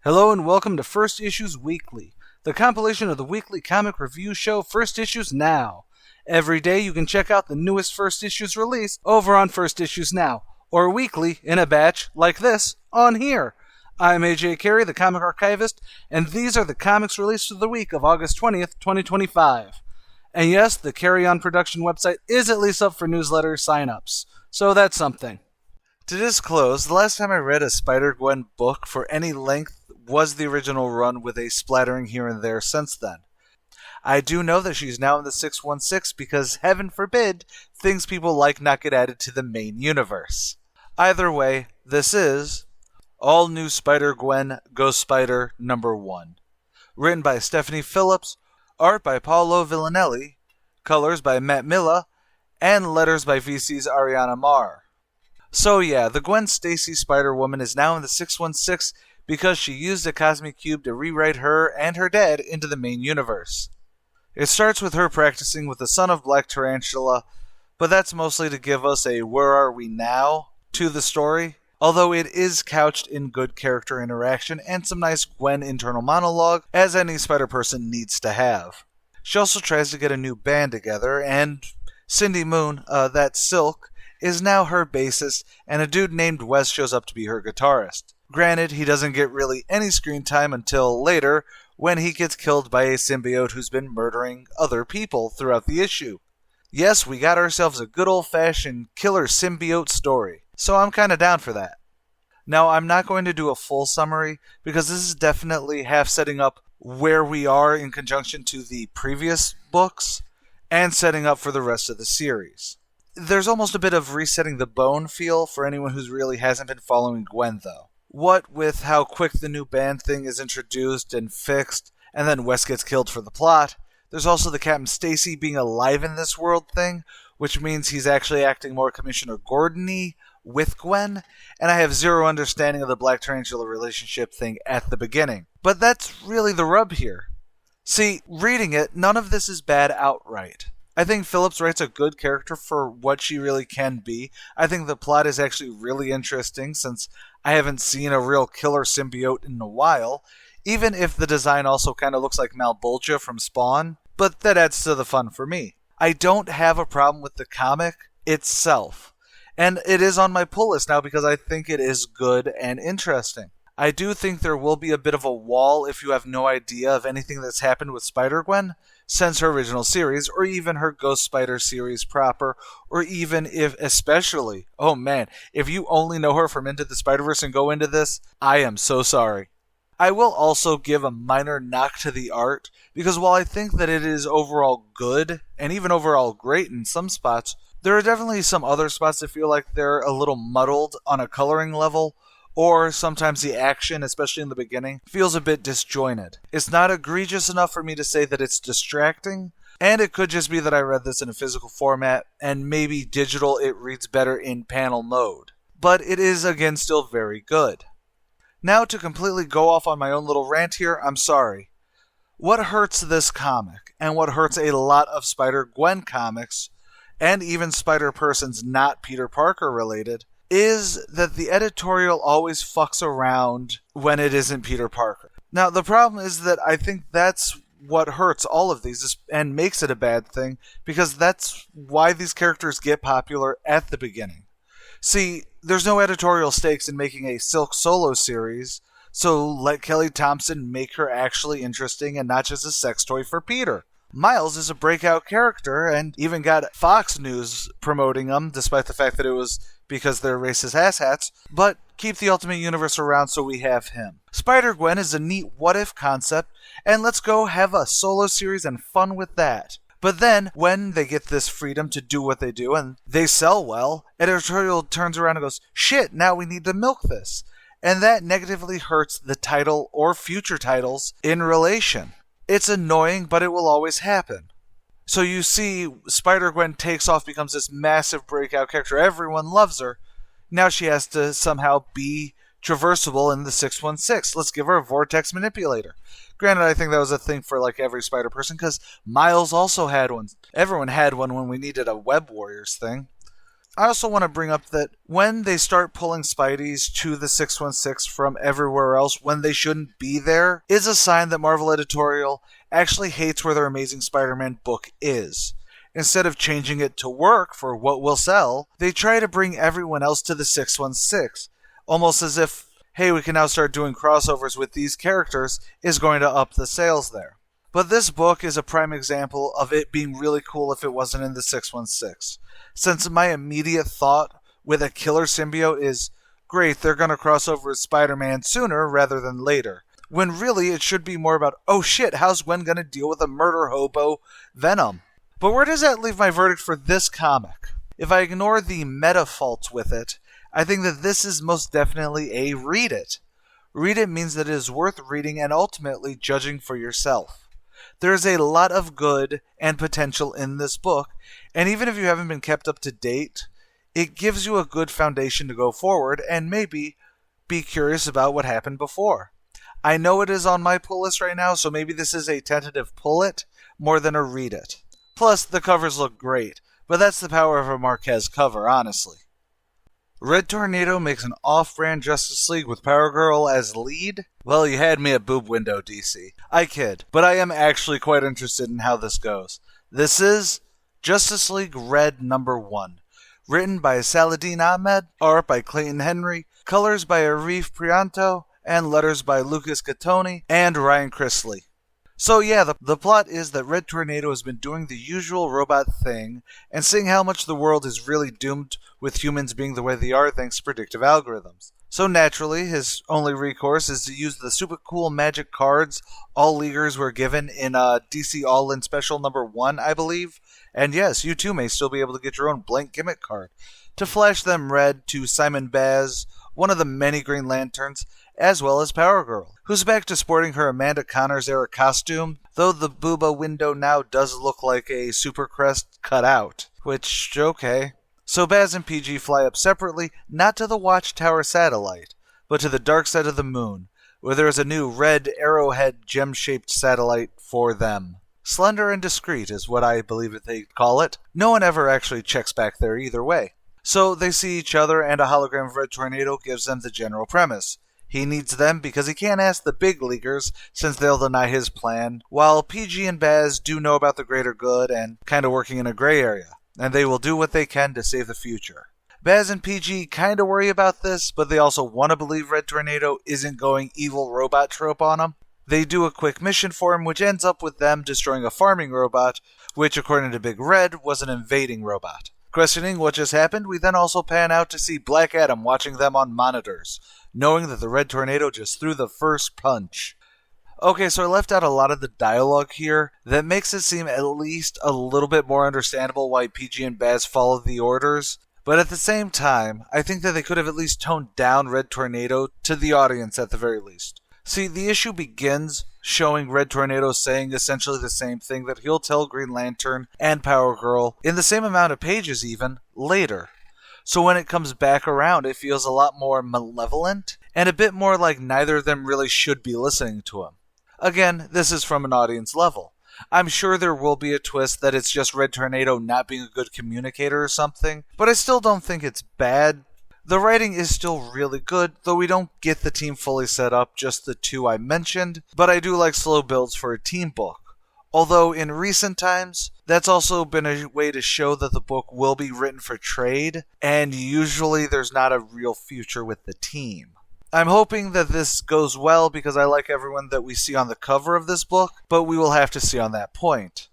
Hello and welcome to First Issues Weekly, the compilation of the weekly comic review show First Issues Now. Every day you can check out the newest First Issues released over on First Issues Now, or weekly in a batch like this on here. I'm AJ Carey, the comic archivist, and these are the comics released for the week of August 20th, 2025. And yes, the Carry On Production website is at least up for newsletter sign-ups, so that's something. To disclose, the last time I read a Spider-Gwen book for any length was the original run with a splattering here and there since then. I do know that she's now in the 616 because, heaven forbid, things people like not get added to the main universe. Either way, this is All New Spider-Gwen Ghost Spider number 1. Written by Stephanie Phillips, art by Paolo Villanelli, colors by Matt Milla, and letters by VC's Ariana Marr. So yeah, the Gwen Stacy Spider-Woman is now in the 616 because she used a cosmic cube to rewrite her and her dad into the main universe. It starts with her practicing with the son of Black Tarantula, but that's mostly to give us a where are we now to the story, although it is couched in good character interaction and some nice Gwen internal monologue, as any Spider-Person needs to have. She also tries to get a new band together, and Cindy Moon, that's Silk, is now her bassist, and a dude named Wes shows up to be her guitarist. Granted, he doesn't get really any screen time until later, when he gets killed by a symbiote who's been murdering other people throughout the issue. Yes, we got ourselves a good old-fashioned killer symbiote story, so I'm kinda down for that. Now, I'm not going to do a full summary, because this is definitely half setting up where we are in conjunction to the previous books, and setting up for the rest of the series. There's almost a bit of resetting the bone feel for anyone who really hasn't been following Gwen, though. What with how quick the new band thing is introduced and fixed, and then Wes gets killed for the plot, there's also the Captain Stacy being alive in this world thing, which means he's actually acting more Commissioner Gordon-y with Gwen, and I have zero understanding of the Black Tarantula relationship thing at the beginning. But that's really the rub here. See, reading it, none of this is bad outright. I think Phillips writes a good character for what she really can be. I think the plot is actually really interesting since I haven't seen a real killer symbiote in a while, even if the design also kind of looks like Malbolgia from Spawn, but that adds to the fun for me. I don't have a problem with the comic itself, and it is on my pull list now because I think it is good and interesting. I do think there will be a bit of a wall if you have no idea of anything that's happened with Spider-Gwen since her original series, or even her Ghost Spider series proper, or even if, especially, oh man, if you only know her from Into the Spider-Verse and go into this, I am so sorry. I will also give a minor knock to the art, because while I think that it is overall good, and even overall great in some spots, there are definitely some other spots that feel like they're a little muddled on a coloring level, or sometimes the action, especially in the beginning, feels a bit disjointed. It's not egregious enough for me to say that it's distracting, and it could just be that I read this in a physical format, and maybe digital it reads better in panel mode. But it is, again, still very good. Now, to completely go off on my own little rant here, I'm sorry. What hurts this comic, and what hurts a lot of Spider-Gwen comics, and even Spider-Persons not Peter Parker related, is that the editorial always fucks around when it isn't Peter Parker. Now, the problem is that I think that's what hurts all of these and makes it a bad thing, because that's why these characters get popular at the beginning. See, there's no editorial stakes in making a Silk solo series, so let Kelly Thompson make her actually interesting and not just a sex toy for Peter. Miles is a breakout character and even got Fox News promoting him, despite the fact that it was because they're racist asshats, but keep the Ultimate Universe around so we have him. Spider-Gwen is a neat what-if concept, and let's go have a solo series and fun with that. But then, when they get this freedom to do what they do, and they sell well, editorial turns around and goes, shit, now we need to milk this. And that negatively hurts the title or future titles in relation. It's annoying, but it will always happen. So you see, Spider-Gwen takes off, becomes this massive breakout character. Everyone loves her. Now she has to somehow be traversable in the 616. Let's give her a vortex manipulator. Granted, I think that was a thing for like every Spider-Person, because Miles also had one. Everyone had one when we needed a Web Warriors thing. I also want to bring up that when they start pulling Spideys to the 616 from everywhere else when they shouldn't be there, is a sign that Marvel Editorial actually hates where their Amazing Spider-Man book is. Instead of changing it to work for what will sell, they try to bring everyone else to the 616, almost as if, hey, we can now start doing crossovers with these characters is going to up the sales there. But this book is a prime example of it being really cool if it wasn't in the 616. Since my immediate thought with a killer symbiote is, great, they're going to cross over with Spider-Man sooner rather than later. When really it should be more about, oh shit, how's Gwen going to deal with a murder hobo Venom? But where does that leave my verdict for this comic? If I ignore the meta faults with it, I think that this is most definitely a read it. Read it means that it is worth reading and ultimately judging for yourself. There is a lot of good and potential in this book, and even if you haven't been kept up to date, it gives you a good foundation to go forward and maybe be curious about what happened before. I know it is on my pull list right now, so maybe this is a tentative pull it more than a read it. Plus, the covers look great, but that's the power of a Marquez cover, honestly. Red Tornado makes an off-brand Justice League with Power Girl as lead? Well, you had me at boob window, DC. I kid, but I am actually quite interested in how this goes. This is Justice League Red #1. Written by Saladin Ahmed, art by Clayton Henry, colors by Arif Prianto, and letters by Lucas Gattoni and Ryan Chrisley. So yeah, the plot is that Red Tornado has been doing the usual robot thing and seeing how much the world is really doomed with humans being the way they are thanks to predictive algorithms. So naturally, his only recourse is to use the super cool magic cards all Leaguers were given in DC All-In Special #1, I believe. And yes, you too may still be able to get your own blank gimmick card. To flash them red to Simon Baz, one of the many Green Lanterns, as well as Power Girl, who's back to sporting her Amanda Connors era costume, though the booba window now does look like a Super Crest cut out. Which, okay. So Baz and PG fly up separately, not to the Watchtower satellite, but to the dark side of the moon, where there is a new red arrowhead gem-shaped satellite for them. Slender and discreet is what I believe they call it. No one ever actually checks back there either way. So they see each other, and a hologram of Red Tornado gives them the general premise. He needs them because he can't ask the big leaguers since they'll deny his plan, while PG and Baz do know about the greater good and kinda working in a gray area, and they will do what they can to save the future. Baz and PG kinda worry about this, but they also want to believe Red Tornado isn't going evil robot trope on them. They do a quick mission for him, which ends up with them destroying a farming robot, which according to Big Red was an invading robot. Questioning what just happened, we then also pan out to see Black Adam watching them on monitors, knowing that the Red Tornado just threw the first punch. Okay, so I left out a lot of the dialogue here that makes it seem at least a little bit more understandable why PG and Baz followed the orders, but at the same time, I think that they could have at least toned down Red Tornado to the audience at the very least. See, the issue begins showing Red Tornado saying essentially the same thing that he'll tell Green Lantern and Power Girl in the same amount of pages even later. So when it comes back around, it feels a lot more malevolent and a bit more like neither of them really should be listening to him. Again, this is from an audience level. I'm sure there will be a twist that it's just Red Tornado not being a good communicator or something, but I still don't think it's bad. The writing is still really good, though we don't get the team fully set up, just the two I mentioned, but I do like slow builds for a team book. Although in recent times, that's also been a way to show that the book will be written for trade, and usually there's not a real future with the team. I'm hoping that this goes well because I like everyone that we see on the cover of this book, but we will have to see on that point.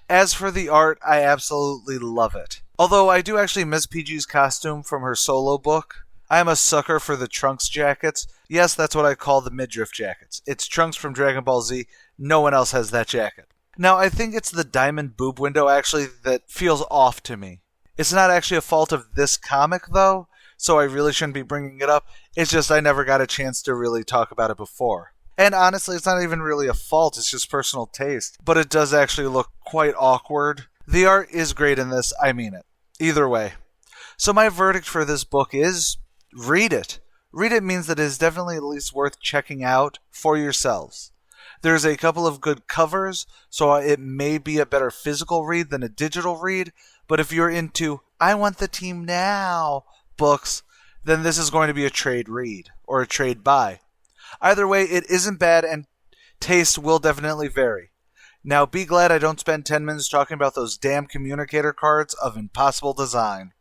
As for the art, I absolutely love it. Although I do actually miss PG's costume from her solo book. I am a sucker for the Trunks jackets. Yes, that's what I call the midriff jackets. It's Trunks from Dragon Ball Z. No one else has that jacket. Now, I think it's the diamond boob window actually that feels off to me. It's not actually a fault of this comic though, so I really shouldn't be bringing it up. It's just I never got a chance to really talk about it before. And honestly, it's not even really a fault, it's just personal taste. But it does actually look quite awkward. The art is great in this, I mean it. Either way. So my verdict for this book is, read it. Read it means that it is definitely at least worth checking out for yourselves. There's a couple of good covers, so it may be a better physical read than a digital read, but if you're into, I want the team now books, then this is going to be a trade read or a trade buy. Either way, it isn't bad and taste will definitely vary. Now be glad I don't spend 10 minutes talking about those damn communicator cards of impossible design.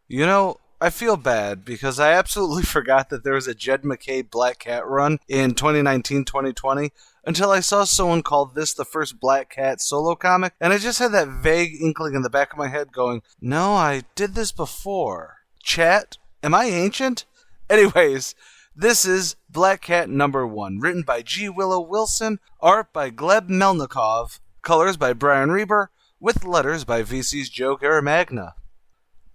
You know, I feel bad because I absolutely forgot that there was a Jed McKay Black Cat run in 2019-2020 until I saw someone call this the first Black Cat solo comic, and I just had that vague inkling in the back of my head going, no, I did this before. Chat? Am I ancient? Anyways, this is Black Cat number 1, written by G. Willow Wilson, art by Gleb Melnikov, colors by Brian Reber, with letters by VC's Joe Garamagna.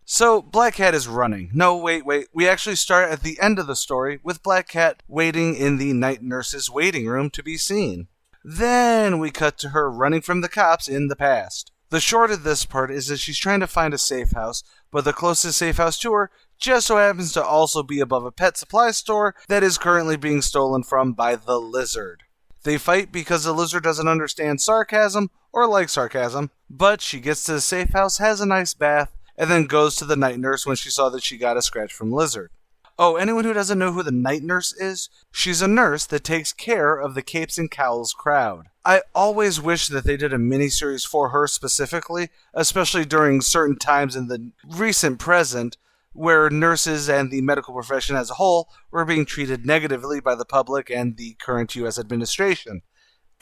So, Black Cat is running. No, wait. We actually start at the end of the story with Black Cat waiting in the night nurse's waiting room to be seen. Then we cut to her running from the cops in the past. The short of this part is that she's trying to find a safe house, but the closest safe house to her just so happens to also be above a pet supply store that is currently being stolen from by the Lizard. They fight because the Lizard doesn't understand sarcasm or like sarcasm, but she gets to the safe house, has a nice bath, and then goes to the night nurse when she saw that she got a scratch from Lizard. Oh, anyone who doesn't know who the night nurse is, she's a nurse that takes care of the Capes and Cowls crowd. I always wish that they did a miniseries for her specifically, especially during certain times in the recent present where nurses and the medical profession as a whole were being treated negatively by the public and the current U.S. administration.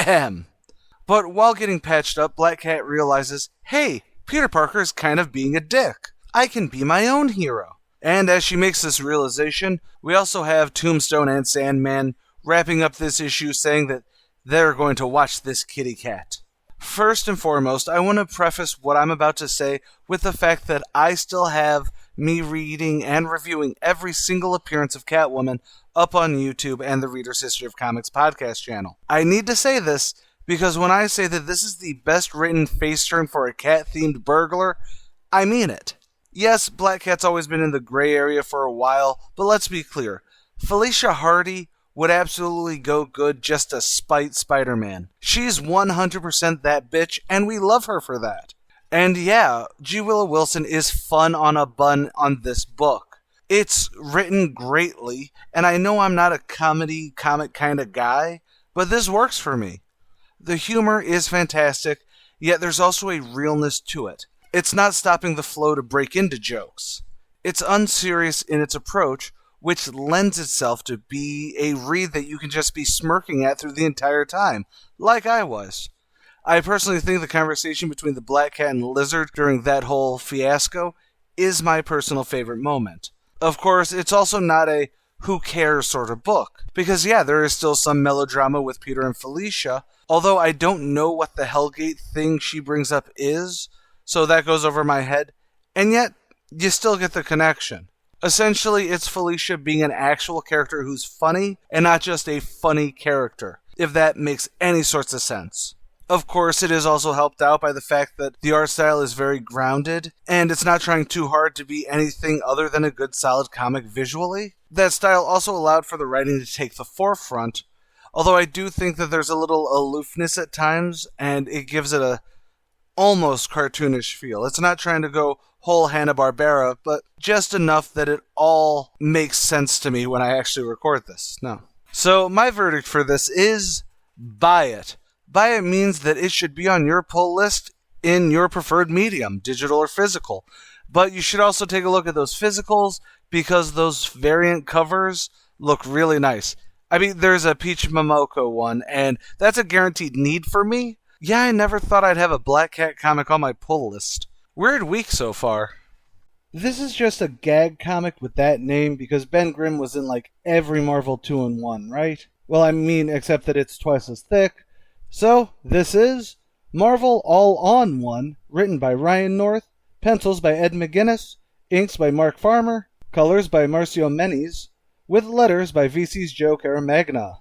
Ahem. But while getting patched up, Black Cat realizes, hey, Peter Parker is kind of being a dick. I can be my own hero. And as she makes this realization, we also have Tombstone and Sandman wrapping up this issue saying that they're going to watch this kitty cat. First and foremost, I want to preface what I'm about to say with the fact that I still have me reading and reviewing every single appearance of Catwoman up on YouTube and the Reader's History of Comics podcast channel. I need to say this because when I say that this is the best written face turn for a cat-themed burglar, I mean it. Yes, Black Cat's always been in the gray area for a while, but let's be clear. Felicia Hardy would absolutely go good just to spite Spider-Man. She's 100% that bitch, and we love her for that. And yeah, G. Willow Wilson is fun on a bun on this book. It's written greatly, and I know I'm not a comic kind of guy, but this works for me. The humor is fantastic, yet there's also a realness to it. It's not stopping the flow to break into jokes. It's unserious in its approach, which lends itself to be a read that you can just be smirking at through the entire time, like I was. I personally think the conversation between the Black Cat and Lizard during that whole fiasco is my personal favorite moment. Of course, it's also not a who cares sort of book, because yeah, there is still some melodrama with Peter and Felicia, although I don't know what the Hellgate thing she brings up is, so that goes over my head, and yet, you still get the connection. Essentially, it's Felicia being an actual character who's funny, and not just a funny character, if that makes any sorts of sense. Of course, it is also helped out by the fact that the art style is very grounded, and it's not trying too hard to be anything other than a good solid comic visually. That style also allowed for the writing to take the forefront, although I do think that there's a little aloofness at times, and it gives it a almost cartoonish feel. It's not trying to go whole Hanna-Barbera, but just enough that it all makes sense to me when I actually record this. No. So my verdict for this is buy it. Buy it means that it should be on your pull list in your preferred medium, digital or physical. But you should also take a look at those physicals because those variant covers look really nice. I mean, there's a Peach Momoko one, and that's a guaranteed need for me. Yeah, I never thought I'd have a Black Cat comic on my pull list. Weird week so far. This is just a gag comic with that name because Ben Grimm was in like every Marvel 2-in-1, right? Well, I mean, except that it's twice as thick. So, this is Marvel All-on-One, written by Ryan North, pencils by Ed McGuinness, inks by Mark Farmer, colors by Marcio Menes, with letters by VC's Joe Caramagna.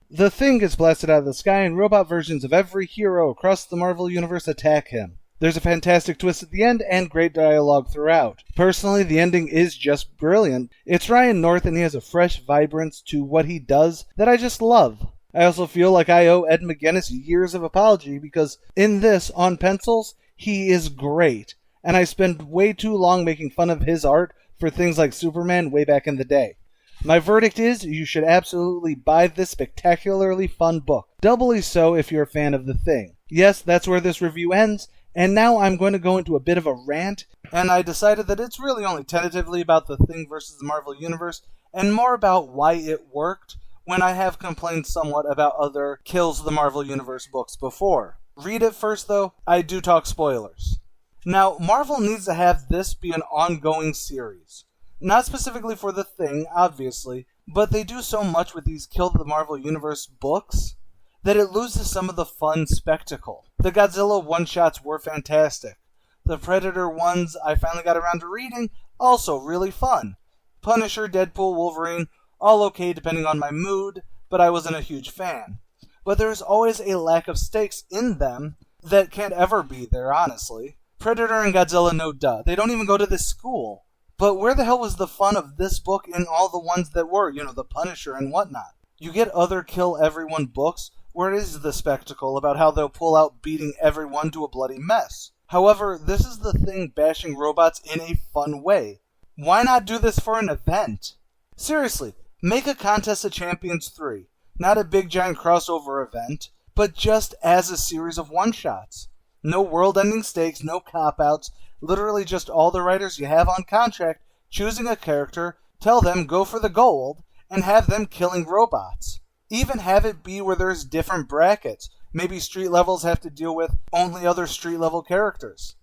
The Thing gets blasted out of the sky and robot versions of every hero across the Marvel Universe attack him. There's a fantastic twist at the end and great dialogue throughout. Personally, the ending is just brilliant. It's Ryan North and he has a fresh vibrance to what he does that I just love. I also feel like I owe Ed McGuinness years of apology because in this, on pencils, he is great. and I spent way too long making fun of his art for things like Superman way back in the day. My verdict is you should absolutely buy this spectacularly fun book. Doubly so if you're a fan of The Thing. Yes, that's where this review ends, and now I'm going to go into a bit of a rant, and I decided that it's really only tentatively about The Thing versus the Marvel Universe, and more about why it worked, when I have complained somewhat about other Kills the Marvel Universe books before. Read it first, though. I do talk spoilers. Now, Marvel needs to have this be an ongoing series. Not specifically for The Thing, obviously, but they do so much with these Kill the Marvel Universe books that it loses some of the fun spectacle. The Godzilla one-shots were fantastic. The Predator ones I finally got around to reading, also really fun. Punisher, Deadpool, Wolverine, all okay depending on my mood, but I wasn't a huge fan. But there's always a lack of stakes in them that can't ever be there, honestly. Predator and Godzilla, no duh. They don't even go to this school. But where the hell was the fun of this book in all the ones that were, the Punisher and whatnot? You get other Kill Everyone books where it is the spectacle about how they'll pull out beating everyone to a bloody mess. However, this is The Thing bashing robots in a fun way. Why not do this for an event? Seriously, make a Contest of Champions 3. Not a big giant crossover event, but just as a series of one-shots. No world-ending stakes, no cop-outs, literally just all the writers you have on contract choosing a character, tell them go for the gold, and have them killing robots. Even have it be where there's different brackets. Maybe street levels have to deal with only other street level characters.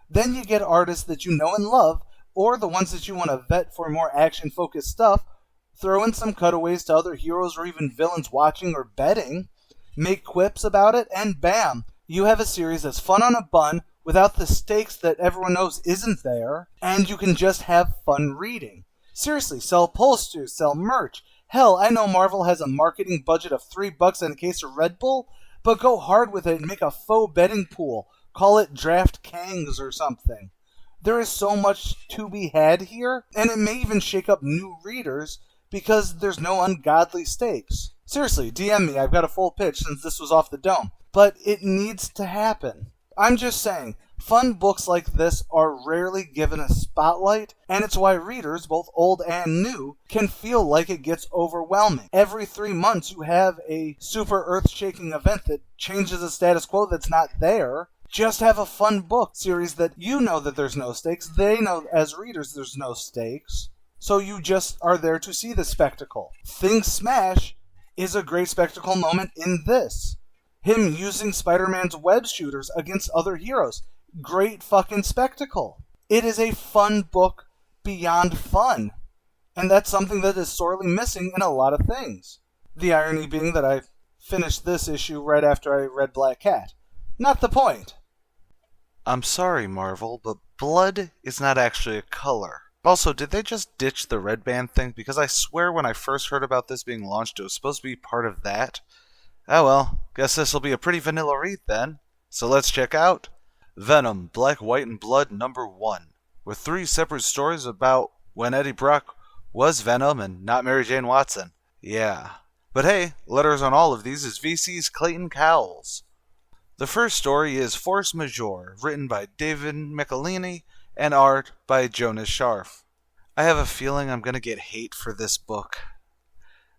Then you get artists that you know and love, or the ones that you want to vet for more action-focused stuff, throw in some cutaways to other heroes or even villains watching or betting, make quips about it, and bam, you have a series that's fun on a bun, without the stakes that everyone knows isn't there, and you can just have fun reading. Seriously, sell posters, sell merch. Hell, I know Marvel has a marketing budget of $3 and a case of Red Bull, but go hard with it and make a faux betting pool. Call it Draft Kangs or something. There is so much to be had here, and it may even shake up new readers because there's no ungodly stakes. Seriously, DM me, I've got a full pitch since this was off the dome. But it needs to happen. I'm just saying, fun books like this are rarely given a spotlight, and it's why readers, both old and new, can feel like it gets overwhelming. Every 3 months you have a super earth-shaking event that changes the status quo that's not there. Just have a fun book series that you know that there's no stakes, they know as readers there's no stakes, so you just are there to see the spectacle. Thing Smash is a great spectacle moment in this. Him using Spider-Man's web shooters against other heroes. Great fucking spectacle. It is a fun book beyond fun. And that's something that is sorely missing in a lot of things. The irony being that I finished this issue right after I read Black Cat. Not the point. I'm sorry, Marvel, but blood is not actually a color. Also, did they just ditch the red band thing? Because I swear when I first heard about this being launched, it was supposed to be part of that. Oh well, guess this'll be a pretty vanilla read then. So let's check out Venom, Black, White, and Blood #1, with 3 separate stories about when Eddie Brock was Venom and not Mary Jane Watson. Yeah. But hey, letters on all of these is VC's Clayton Cowles. The first story is Force Majeure, written by David Michelini and art by Jonas Scharf. I have a feeling I'm gonna get hate for this book.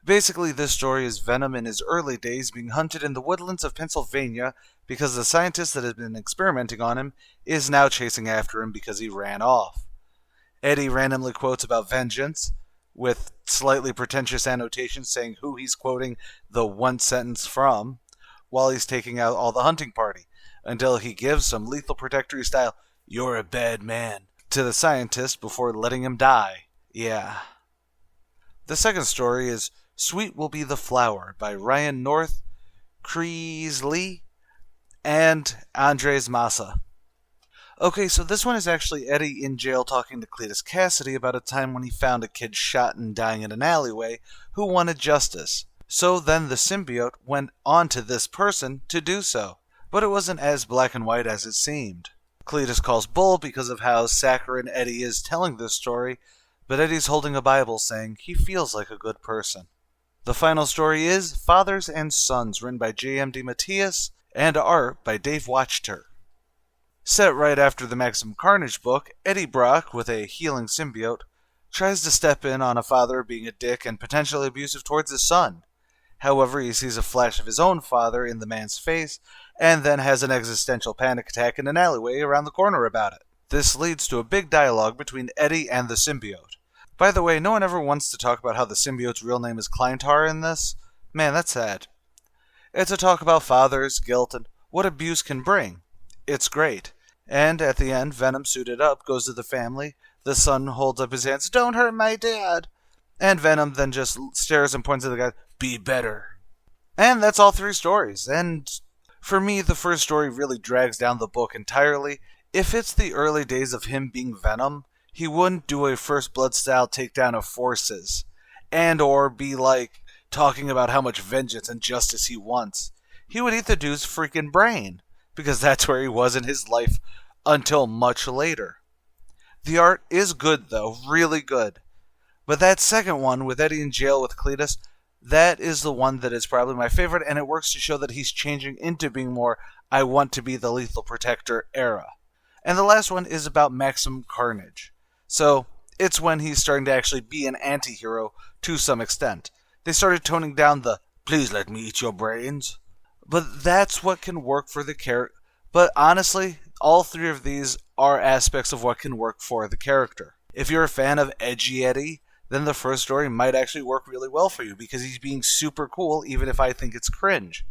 Basically, this story is Venom in his early days being hunted in the woodlands of Pennsylvania because the scientist that has been experimenting on him is now chasing after him because he ran off. Eddie randomly quotes about vengeance, with slightly pretentious annotations saying who he's quoting the one sentence from, while he's taking out all the hunting party, until he gives some Lethal Protectory style, "You're a bad man," to the scientist before letting him die. Yeah. The second story is Sweet Will Be the Flower by Ryan North, Creasley, and Andres Massa. Okay, so this one is actually Eddie in jail talking to Cletus Cassidy about a time when he found a kid shot and dying in an alleyway who wanted justice. So then the symbiote went on to this person to do so. But it wasn't as black and white as it seemed. Cletus calls bull because of how saccharine Eddie is telling this story, but Eddie's holding a Bible saying he feels like a good person. The final story is Fathers and Sons, written by J.M.D. Matias, and art by Dave Wachter. Set right after the Maximum Carnage book, Eddie Brock, with a healing symbiote, tries to step in on a father being a dick and potentially abusive towards his son. However, he sees a flash of his own father in the man's face, and then has an existential panic attack in an alleyway around the corner about it. This leads to a big dialogue between Eddie and the symbiote. By the way, no one ever wants to talk about how the symbiote's real name is Kleintar in this. Man, that's sad. It's a talk about fathers, guilt, and what abuse can bring. It's great. And at the end, Venom, suited up, goes to the family. The son holds up his hands, "Don't hurt my dad." And Venom then just stares and points at the guy, "Be better." And that's all 3 stories. And for me, the first story really drags down the book entirely. If it's the early days of him being Venom, he wouldn't do a First Blood style takedown of forces, and or be like talking about how much vengeance and justice he wants. He would eat the dude's freaking brain, because that's where he was in his life until much later. The art is good though, really good. But that second one, with Eddie in jail with Cletus, that is the one that is probably my favorite, and it works to show that he's changing into being more I want to be the Lethal Protector era. And the last one is about Maximum Carnage. So, it's when he's starting to actually be an anti-hero to some extent. They started toning down the, "Please let me eat your brains." But that's what can work for the character. But honestly, all 3 of these are aspects of what can work for the character. If you're a fan of Edgy Eddie, then the first story might actually work really well for you, because he's being super cool even if I think it's cringe.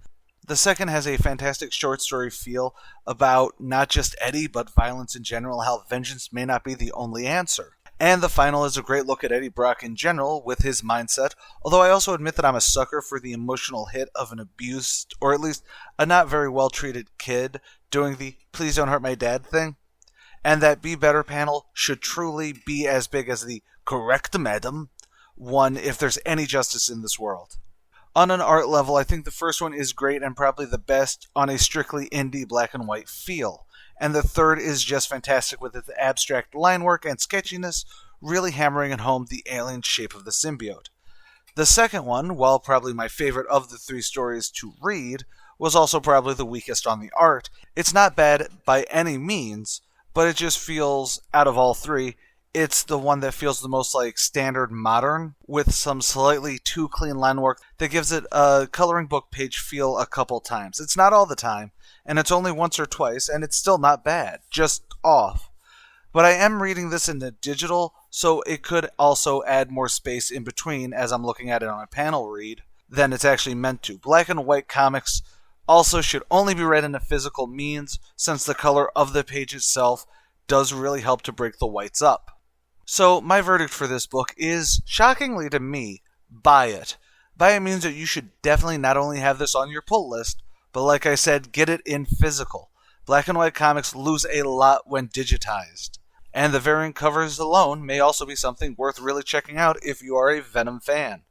The second has a fantastic short story feel about not just Eddie, but violence in general, how vengeance may not be the only answer. And the final is a great look at Eddie Brock in general with his mindset, although I also admit that I'm a sucker for the emotional hit of an abused, or at least a not very well treated kid doing the "please don't hurt my dad" thing. And that Be Better panel should truly be as big as the "correct madam" one if there's any justice in this world. On an art level, I think the first one is great and probably the best on a strictly indie black and white feel. And the third is just fantastic with its abstract line work and sketchiness, really hammering it home the alien shape of the symbiote. The second one, while probably my favorite of the 3 stories to read, was also probably the weakest on the art. It's not bad by any means, but it just feels, out of all 3, it's the one that feels the most like standard modern, with some slightly too clean line work that gives it a coloring book page feel a couple times. It's not all the time, and it's only once or twice, and it's still not bad, just off. But I am reading this in the digital, so it could also add more space in between as I'm looking at it on a panel read than it's actually meant to. Black and white comics also should only be read in a physical means, since the color of the page itself does really help to break the whites up. So my verdict for this book is, shockingly to me, buy it. Buy it means that you should definitely not only have this on your pull list, but like I said, get it in physical. Black and white comics lose a lot when digitized. And the variant covers alone may also be something worth really checking out if you are a Venom fan.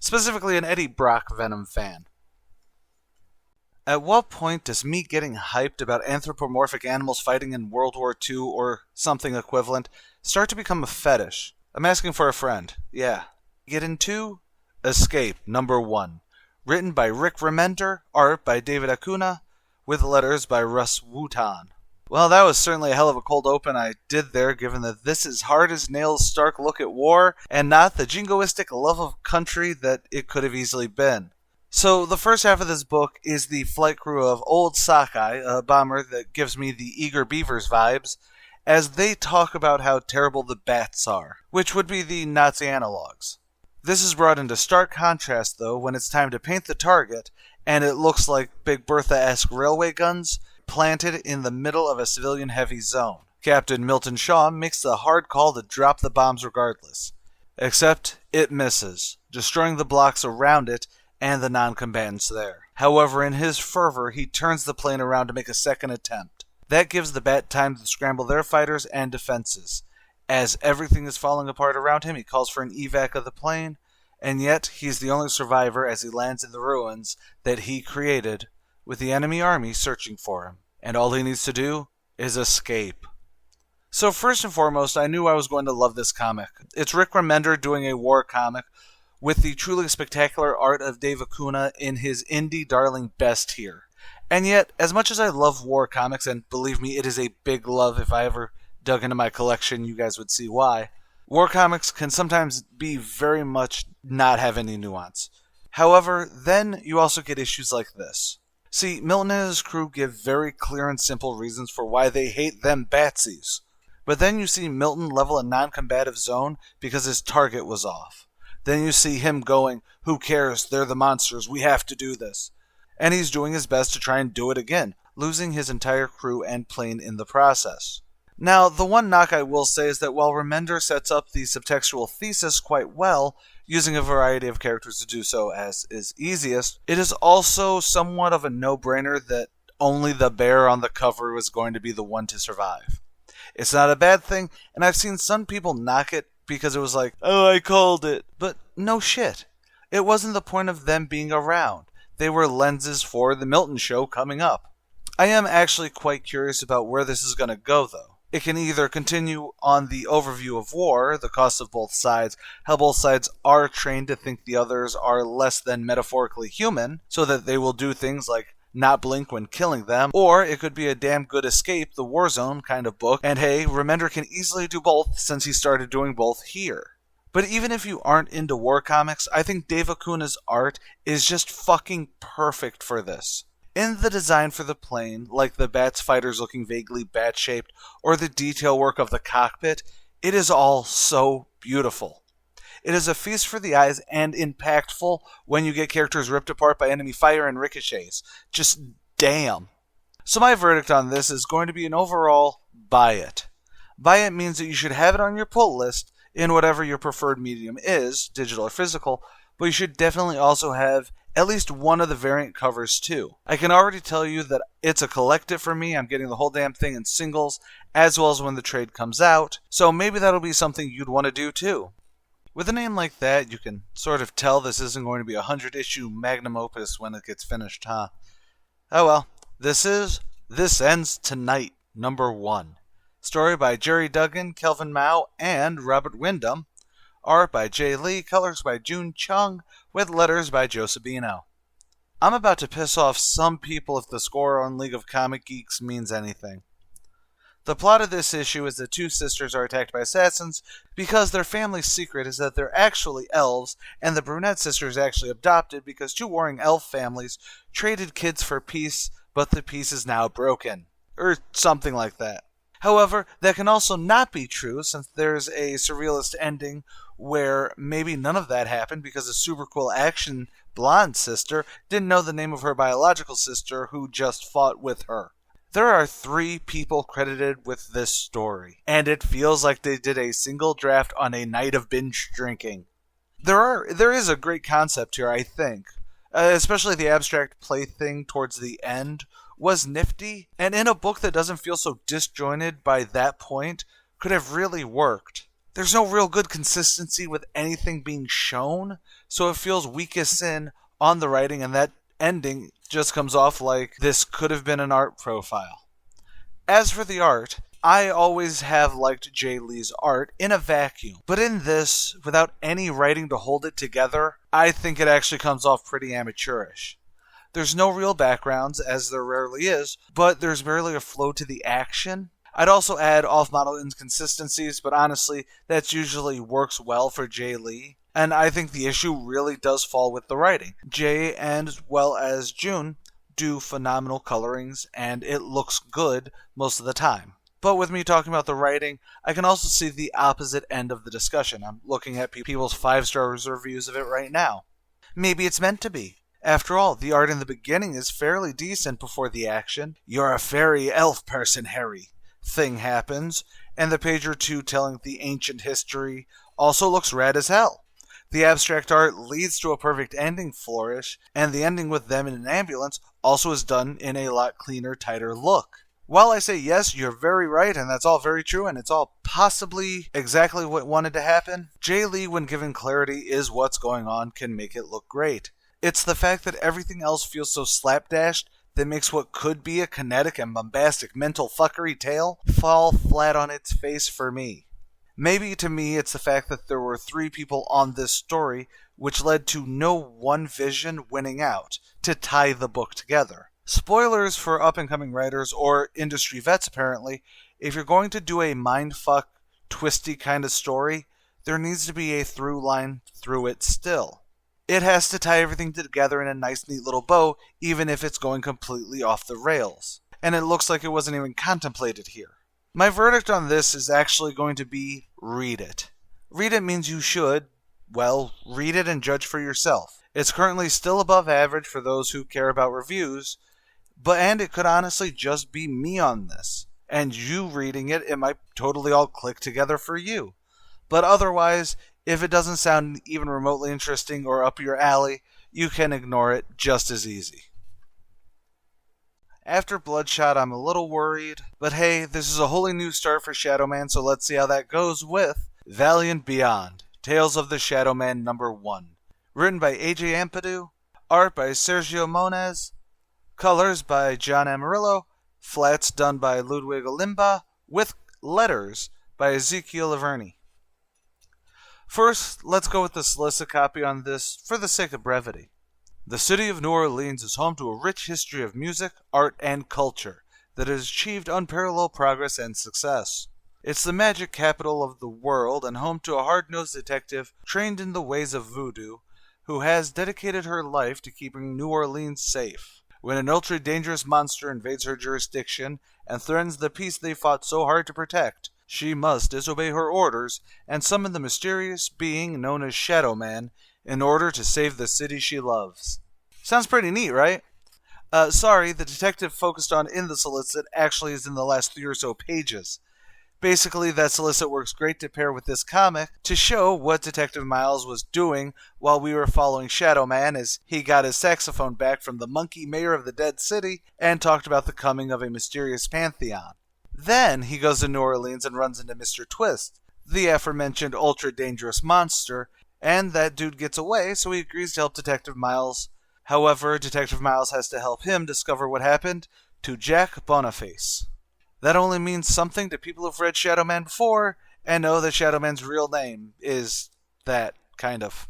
Specifically an Eddie Brock Venom fan. At what point does me getting hyped about anthropomorphic animals fighting in World War II or something equivalent start to become a fetish? I'm asking for a friend. Yeah. Get into Escape #1. Written by Rick Remender, art by David Acuna, with letters by Russ Wooton. Well, that was certainly a hell of a cold open I did there, given that this is hard as nails' stark look at war, and not the jingoistic love of country that it could have easily been. So the first half of this book is the flight crew of Old Sockeye, a bomber that gives me the Eager Beavers vibes, as they talk about how terrible the bats are, which would be the Nazi analogs. This is brought into stark contrast, though, when it's time to paint the target, and it looks like Big Bertha-esque railway guns planted in the middle of a civilian-heavy zone. Captain Milton Shaw makes the hard call to drop the bombs regardless. Except it misses, destroying the blocks around it and the non-combatants there. However, in his fervor, he turns the plane around to make a second attempt. That gives the Bat time to scramble their fighters and defenses. As everything is falling apart around him, he calls for an evac of the plane, and yet he's the only survivor as he lands in the ruins that he created, with the enemy army searching for him. And all he needs to do is escape. So first and foremost, I knew I was going to love this comic. It's Rick Remender doing a war comic, with the truly spectacular art of Dave Acuna in his indie darling best here. And yet, as much as I love war comics, and believe me, it is a big love, if I ever dug into my collection, you guys would see why, war comics can sometimes be very much not have any nuance. However, then you also get issues like this. See, Milton and his crew give very clear and simple reasons for why they hate them Batsies. But then you see Milton level a non-combative zone because his target was off. Then you see him going, "Who cares? They're the monsters. We have to do this." And he's doing his best to try and do it again, losing his entire crew and plane in the process. Now, the one knock I will say is that while Remender sets up the subtextual thesis quite well, using a variety of characters to do so as is easiest, it is also somewhat of a no-brainer that only the bear on the cover was going to be the one to survive. It's not a bad thing, and I've seen some people knock it because it was like, "Oh, I called it." But no shit. It wasn't the point of them being around. They were lenses for the Milton show coming up. I am actually quite curious about where this is going to go, though. It can either continue on the overview of war, the costs of both sides, how both sides are trained to think the others are less than metaphorically human, so that they will do things like not blink when killing them, or it could be a damn good escape the war zone kind of book, and hey, Remender can easily do both since he started doing both here. But even if you aren't into war comics, I think Dave Acuna's art is just fucking perfect for this. In the design for the plane, like the Bats fighters looking vaguely bat-shaped, or the detail work of the cockpit, it is all so beautiful. It is a feast for the eyes and impactful when you get characters ripped apart by enemy fire and ricochets. Just damn. So my verdict on this is going to be an overall buy it. Buy it means that you should have it on your pull list in whatever your preferred medium is, digital or physical, but you should definitely also have at least one of the variant covers too. I can already tell you that it's a collective for me. I'm getting the whole damn thing in singles, as well as when the trade comes out, so maybe that'll be something you'd want to do too. With a name like that, you can sort of tell this isn't going to be a 100-issue magnum opus when it gets finished, huh? Oh well, This Ends Tonight, #1. Story by Jerry Duggan, Kelvin Mao, and Robert Wyndham. Art by Jay Lee, colors by June Chung, with letters by Joe Sabino. I'm about to piss off some people if the score on League of Comic Geeks means anything. The plot of this issue is that two sisters are attacked by assassins because their family's secret is that they're actually elves, and the brunette sister is actually adopted because two warring elf families traded kids for peace, but the peace is now broken. Or something like that. However, that can also not be true since there's a surrealist ending where maybe none of that happened because a super cool action blonde sister didn't know the name of her biological sister who just fought with her. There are 3 people credited with this story, and it feels like they did a single draft on a night of binge drinking. There is a great concept here, I think. Especially the abstract play thing towards the end was nifty, and in a book that doesn't feel so disjointed by that point, could have really worked. There's no real good consistency with anything being shown, so it feels weakest sin on the writing, and that ending just comes off like this could have been an art profile. As for the art, I always have liked Jay Lee's art in a vacuum, but in this, without any writing to hold it together, I think it actually comes off pretty amateurish. There's no real backgrounds, as there rarely is, but there's barely a flow to the action. I'd also add off-model inconsistencies, but honestly, that usually works well for Jay Lee, and I think the issue really does fall with the writing. Jay, and as well as June, do phenomenal colorings, and it looks good most of the time. But with me talking about the writing, I can also see the opposite end of the discussion. I'm looking at people's 5-star reviews of it right now. Maybe it's meant to be. After all, the art in the beginning is fairly decent before the action. "You're a fairy elf person, Harry" thing happens, and the page or two telling the ancient history also looks rad as hell. The abstract art leads to a perfect ending flourish, and the ending with them in an ambulance also is done in a lot cleaner, tighter look. While I say yes, you're very right, and that's all very true, and it's all possibly exactly what wanted to happen, Jay Lee, when given clarity is what's going on, can make it look great. It's the fact that everything else feels so slapdashed that makes what could be a kinetic and bombastic mental fuckery tale fall flat on its face for me. Maybe to me it's the fact that there were 3 people on this story, which led to no one vision winning out to tie the book together. Spoilers for up-and-coming writers, or industry vets apparently, if you're going to do a mindfuck, twisty kind of story, there needs to be a through line through it still. It has to tie everything together in a nice, neat little bow, even if it's going completely off the rails. And it looks like it wasn't even contemplated here. My verdict on this is actually going to be read it. Read it means you should, well, read it and judge for yourself. It's currently still above average for those who care about reviews, and it could honestly just be me on this. And you reading it, it might totally all click together for you. But otherwise, if it doesn't sound even remotely interesting or up your alley, you can ignore it just as easy. After Bloodshot, I'm a little worried, but hey, this is a wholly new start for Shadow Man, so let's see how that goes with Valiant Beyond, Tales of the Shadow Man #1. Written by A.J. Ampadu, art by Sergio Moniz, colors by John Amarillo, flats done by Ludwig Olimba, with letters by Ezekiel Laverny. First, let's go with the solicit copy on this for the sake of brevity. The city of New Orleans is home to a rich history of music, art, and culture that has achieved unparalleled progress and success. It's the magic capital of the world and home to a hard-nosed detective trained in the ways of voodoo who has dedicated her life to keeping New Orleans safe. When an ultra-dangerous monster invades her jurisdiction and threatens the peace they fought so hard to protect, she must disobey her orders and summon the mysterious being known as Shadow Man in order to save the city she loves. Sounds pretty neat, right? Sorry, the detective focused on in the solicit actually is in the last 3 or so pages. Basically, that solicit works great to pair with this comic to show what Detective Miles was doing while we were following Shadow Man as he got his saxophone back from the monkey mayor of the dead city and talked about the coming of a mysterious pantheon. Then he goes to New Orleans and runs into Mr. Twist, the aforementioned ultra-dangerous monster, and that dude gets away, so he agrees to help Detective Miles. However, Detective Miles has to help him discover what happened to Jack Boniface. That only means something to people who've read Shadow Man before and know that Shadow Man's real name is that, kind of.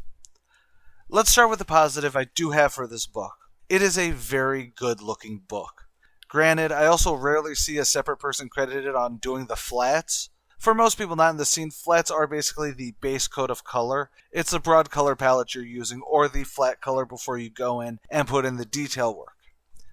Let's start with the positive I do have for this book. It is a very good-looking book. Granted, I also rarely see a separate person credited on doing the flats. For most people not in the scene, flats are basically the base coat of color. It's the broad color palette you're using, or the flat color before you go in and put in the detail work.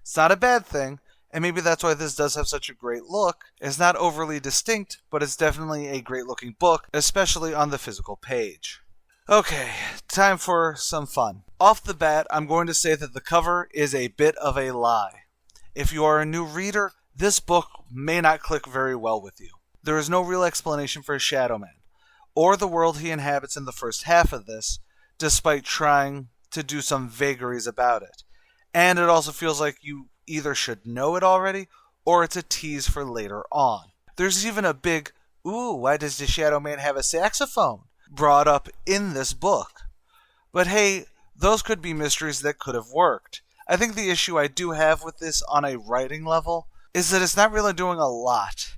It's not a bad thing, and maybe that's why this does have such a great look. It's not overly distinct, but it's definitely a great looking book, especially on the physical page. Okay, time for some fun. Off the bat, I'm going to say that the cover is a bit of a lie. If you are a new reader, this book may not click very well with you. There is no real explanation for Shadow Man, or the world he inhabits in the first half of this, despite trying to do some vagaries about it. And it also feels like you either should know it already, or it's a tease for later on. There's even a big, ooh, why does the Shadow Man have a saxophone? Brought up in this book. But hey, those could be mysteries that could have worked. I think the issue I do have with this on a writing level is that it's not really doing a lot.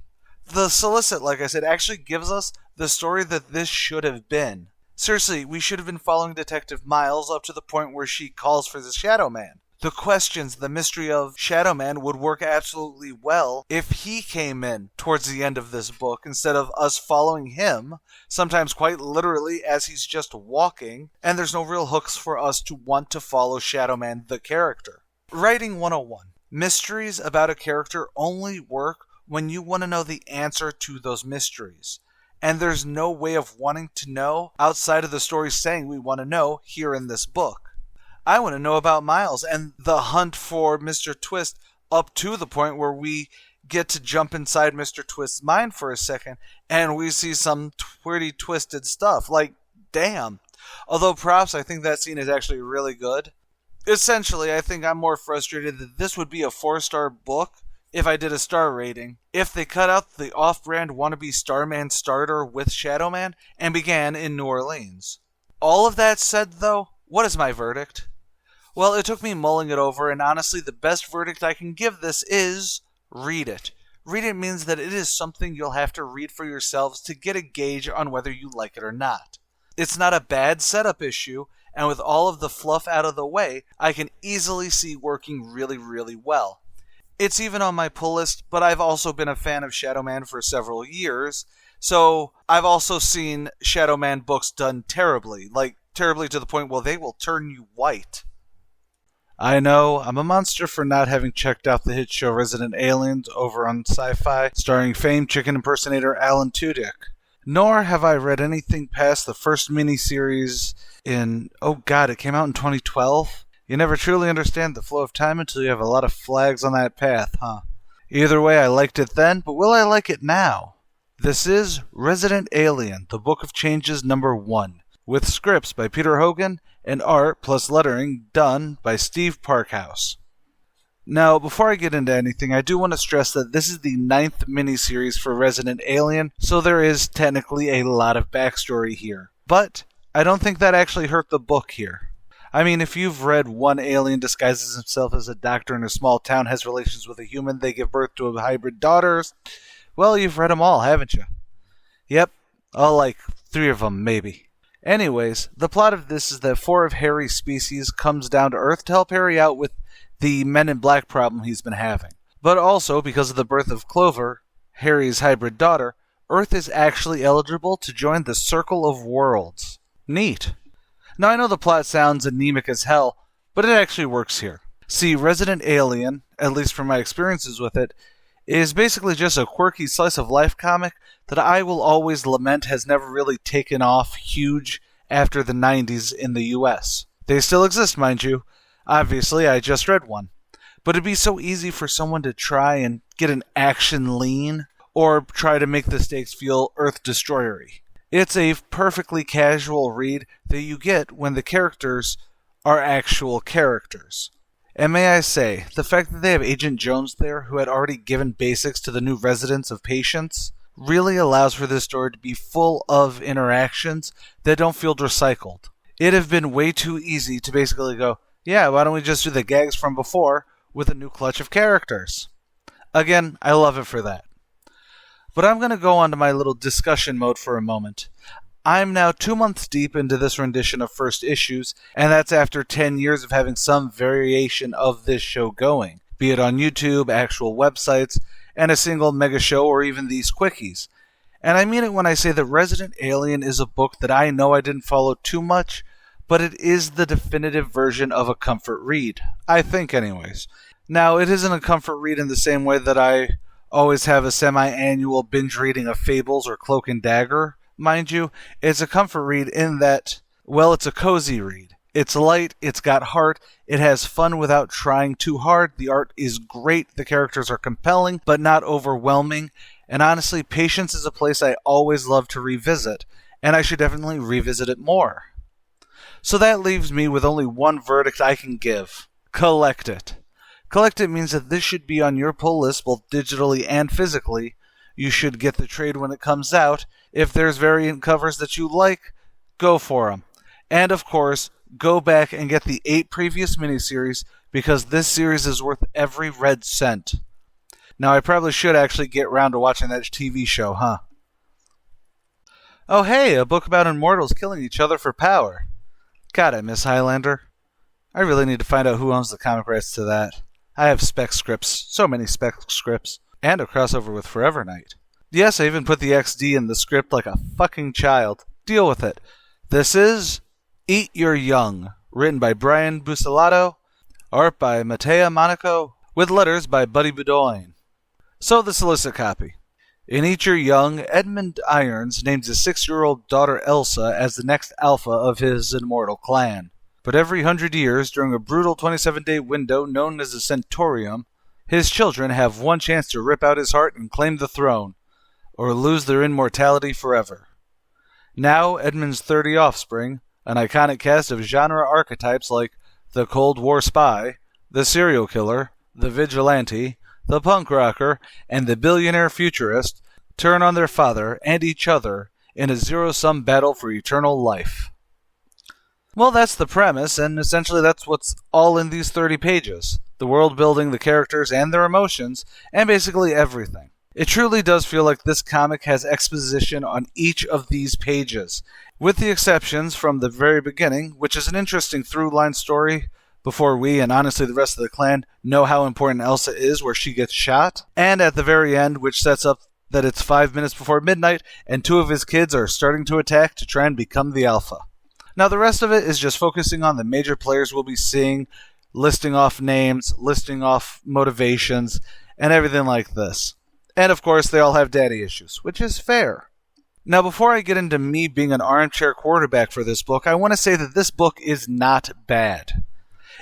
The solicit, like I said, actually gives us the story that this should have been. Seriously, we should have been following Detective Miles up to the point where she calls for the Shadow Man. The questions, the mystery of Shadow Man would work absolutely well if he came in towards the end of this book instead of us following him, sometimes quite literally as he's just walking, and there's no real hooks for us to want to follow Shadow Man, the character. Writing 101. Mysteries about a character only work when you want to know the answer to those mysteries. And there's no way of wanting to know outside of the story saying we want to know here in this book. I want to know about Miles and the hunt for Mr. Twist up to the point where we get to jump inside Mr. Twist's mind for a second and we see some pretty twisted stuff. Like, damn. Although props, I think that scene is actually really good. Essentially, I think I'm more frustrated that this would be a 4-star book if I did a star rating, if they cut out the off-brand wannabe Starman starter with Shadow Man and began in New Orleans. All of that said, though, what is my verdict? Well, it took me mulling it over, and honestly, the best verdict I can give this is read it. Read it means that it is something you'll have to read for yourselves to get a gauge on whether you like it or not. It's not a bad setup issue, and with all of the fluff out of the way, I can easily see working really, really well. It's even on my pull list, but I've also been a fan of Shadow Man for several years, so I've also seen Shadow Man books done terribly, like terribly to the point where they will turn you white. I know, I'm a monster for not having checked out the hit show Resident Aliens over on Sci-Fi, starring famed chicken impersonator Alan Tudyk. Nor have I read anything past the first miniseries it came out in 2012? You never truly understand the flow of time until you have a lot of flags on that path, huh? Either way, I liked it then, but will I like it now? This is Resident Alien, the Book of Changes #1, with scripts by Peter Hogan and art plus lettering done by Steve Parkhouse. Now, before I get into anything, I do want to stress that this is the 9th miniseries for Resident Alien, so there is technically a lot of backstory here. But I don't think that actually hurt the book here. I mean, if you've read one alien disguises himself as a doctor in a small town, has relations with a human, they give birth to hybrid daughters, well, you've read them all, haven't you? Yep, all like 3 of them, maybe. Anyways, the plot of this is that 4 of Harry's species comes down to Earth to help Harry out with the Men in Black problem he's been having. But also, because of the birth of Clover, Harry's hybrid daughter, Earth is actually eligible to join the Circle of Worlds. Neat. Now, I know the plot sounds anemic as hell, but it actually works here. See, Resident Alien, at least from my experiences with it, is basically just a quirky slice-of-life comic that I will always lament has never really taken off huge after the 90s in the US. They still exist, mind you. Obviously, I just read one. But it'd be so easy for someone to try and get an action lean, or try to make the stakes feel Earth Destroyer-y. It's a perfectly casual read that you get when the characters are actual characters. And may I say, the fact that they have Agent Jones there, who had already given basics to the new residents of Patience, really allows for this story to be full of interactions that don't feel recycled. It'd have been way too easy to basically go, yeah, why don't we just do the gags from before with a new clutch of characters? Again, I love it for that. But I'm going to go on to my little discussion mode for a moment. I'm now 2 months deep into this rendition of first issues, and that's after 10 years of having some variation of this show going, be it on YouTube, actual websites, and a single mega show, or even these quickies. And I mean it when I say that Resident Alien is a book that I know I didn't follow too much, but it is the definitive version of a comfort read. I think anyways. Now, it isn't a comfort read in the same way that I always have a semi-annual binge reading of Fables or Cloak and Dagger. Mind you, it's a comfort read in that, well, it's a cozy read. It's light, it's got heart, it has fun without trying too hard, the art is great, the characters are compelling, but not overwhelming, and honestly, Patience is a place I always love to revisit, and I should definitely revisit it more. So that leaves me with only one verdict I can give. Collect it. Collect it means that this should be on your pull list both digitally and physically. You should get the trade when it comes out. If there's variant covers that you like, go for them. And of course, go back and get the 8 previous miniseries because this series is worth every red cent. Now, I probably should actually get around to watching that TV show, huh? Oh hey, a book about immortals killing each other for power. God, I miss Highlander. I really need to find out who owns the comic rights to that. I have spec scripts, so many spec scripts, and a crossover with Forever Knight. Yes, I even put the XD in the script like a fucking child. Deal with it. This is Eat Your Young, written by Brian Buccellato, art by Matteo Monaco, with letters by Buddy Bedoin. So the solicit copy. In Eat Your Young, Edmund Irons names his 6-year-old daughter Elsa as the next alpha of his immortal clan. But every 100 years, during a brutal 27-day window known as the Centurium, his children have one chance to rip out his heart and claim the throne, or lose their immortality forever. Now, Edmund's 30 offspring, an iconic cast of genre archetypes like the Cold War spy, the serial killer, the vigilante, the punk rocker, and the billionaire futurist, turn on their father and each other in a zero-sum battle for eternal life. Well, that's the premise, and essentially that's what's all in these 30 pages. The world building, the characters, and their emotions, and basically everything. It truly does feel like this comic has exposition on each of these pages, with the exceptions from the very beginning, which is an interesting through-line story, before we, and honestly the rest of the clan, know how important Elsa is where she gets shot. And at the very end, which sets up that it's 5 minutes before midnight, and 2 of his kids are starting to attack to try and become the Alpha. Now the rest of it is just focusing on the major players we'll be seeing, listing off names, listing off motivations, and everything like this. And of course, they all have daddy issues, which is fair. Now, before I get into me being an armchair quarterback for this book, I want to say that this book is not bad.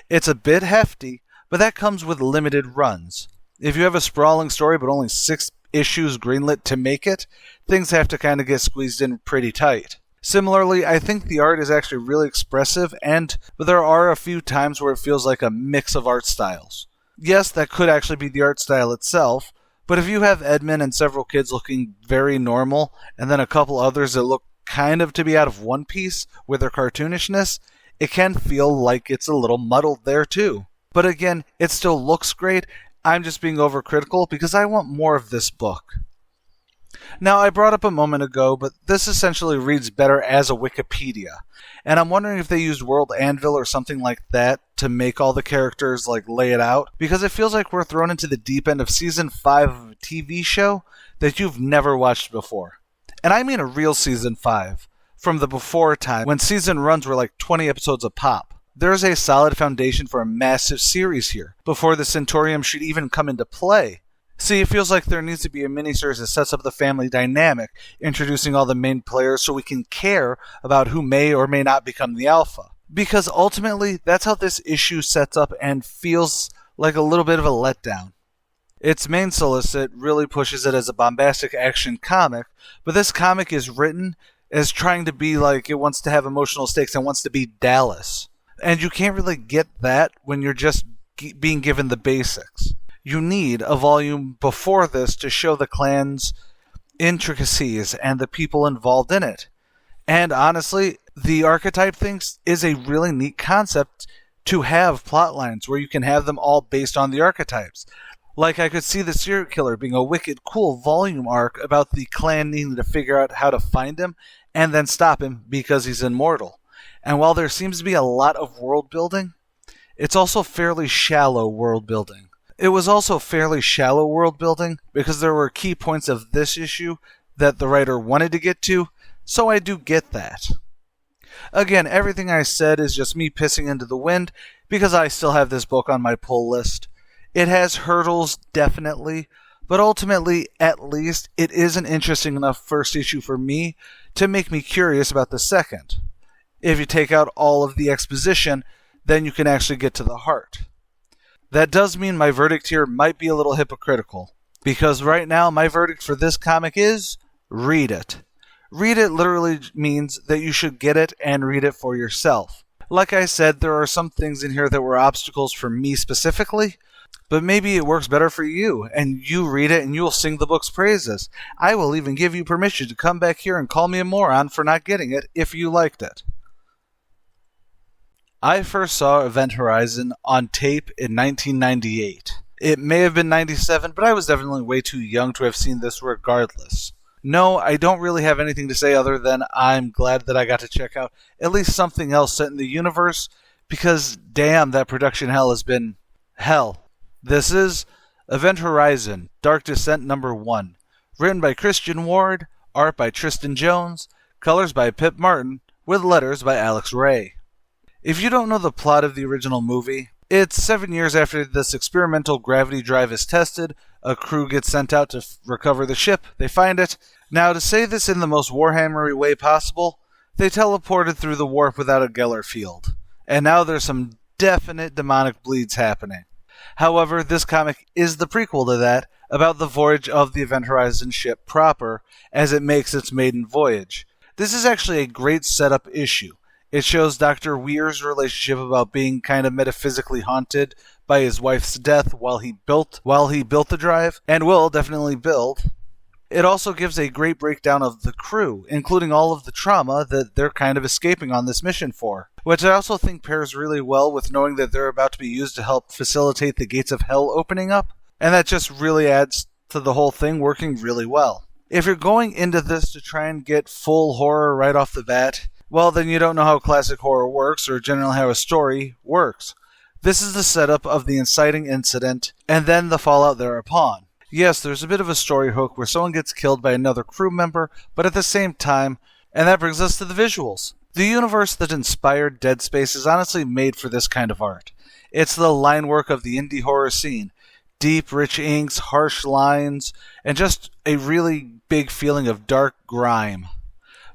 It's a bit hefty, but that comes with limited runs. If you have a sprawling story but only 6 issues greenlit to make it, things have to kind of get squeezed in pretty tight. Similarly, I think the art is actually really expressive, but there are a few times where it feels like a mix of art styles. Yes, that could actually be the art style itself, but if you have Edmund and several kids looking very normal, and then a couple others that look kind of to be out of one piece with their cartoonishness, it can feel like it's a little muddled there too. But again, it still looks great. I'm just being overcritical because I want more of this book. Now, I brought up a moment ago, but this essentially reads better as a Wikipedia. And I'm wondering if they used World Anvil or something like that to make all the characters lay it out, because it feels like we're thrown into the deep end of Season 5 of a TV show that you've never watched before. And I mean a real Season 5, from the before time, when season runs were 20 episodes a pop. There's a solid foundation for a massive series here, before the Centaurium should even come into play. See, it feels like there needs to be a miniseries that sets up the family dynamic, introducing all the main players so we can care about who may or may not become the Alpha. Because ultimately, that's how this issue sets up and feels like a little bit of a letdown. Its main solicit really pushes it as a bombastic action comic, but this comic is written as trying to be like it wants to have emotional stakes and wants to be Dallas. And you can't really get that when you're just being given the basics. You need a volume before this to show the clan's intricacies and the people involved in it. And honestly, the archetype thing is a really neat concept to have plot lines where you can have them all based on the archetypes. Like I could see the serial killer being a wicked cool volume arc about the clan needing to figure out how to find him and then stop him because he's immortal. And while there seems to be a lot of world building, it's also fairly shallow world building. It was also fairly shallow world building because there were key points of this issue that the writer wanted to get to, so I do get that. Again, everything I said is just me pissing into the wind because I still have this book on my pull list. It has hurdles, definitely, but ultimately, at least, it is an interesting enough first issue for me to make me curious about the second. If you take out all of the exposition, then you can actually get to the heart. That does mean my verdict here might be a little hypocritical, because right now my verdict for this comic is read it. Read it literally means that you should get it and read it for yourself. Like I said, there are some things in here that were obstacles for me specifically, but maybe it works better for you, and you read it and you will sing the book's praises. I will even give you permission to come back here and call me a moron for not getting it if you liked it. I first saw Event Horizon on tape in 1998. It may have been 97, but I was definitely way too young to have seen this regardless. No, I don't really have anything to say other than I'm glad that I got to check out at least something else set in the universe, because damn, that production hell has been hell. This is Event Horizon, Dark Descent number 1. Written by Christian Ward, art by Tristan Jones, colors by Pip Martin, with letters by Alex Ray. If you don't know the plot of the original movie, it's 7 years after this experimental gravity drive is tested, a crew gets sent out to recover the ship, they find it. Now, to say this in the most Warhammery way possible, they teleported through the warp without a Geller field. And now there's some definite demonic bleeds happening. However, this comic is the prequel to that, about the voyage of the Event Horizon ship proper, as it makes its maiden voyage. This is actually a great setup issue. It shows Dr. Weir's relationship about being kind of metaphysically haunted by his wife's death while he built the drive, and will definitely build. It also gives a great breakdown of the crew, including all of the trauma that they're kind of escaping on this mission for, which I also think pairs really well with knowing that they're about to be used to help facilitate the gates of hell opening up, and that just really adds to the whole thing working really well. If you're going into this to try and get full horror right off the bat, well, then you don't know how classic horror works, or generally how a story works. This is the setup of the inciting incident, and then the fallout thereupon. Yes, there's a bit of a story hook where someone gets killed by another crew member, but at the same time, and that brings us to the visuals. The universe that inspired Dead Space is honestly made for this kind of art. It's the line work of the indie horror scene. Deep, rich inks, harsh lines, and just a really big feeling of dark grime.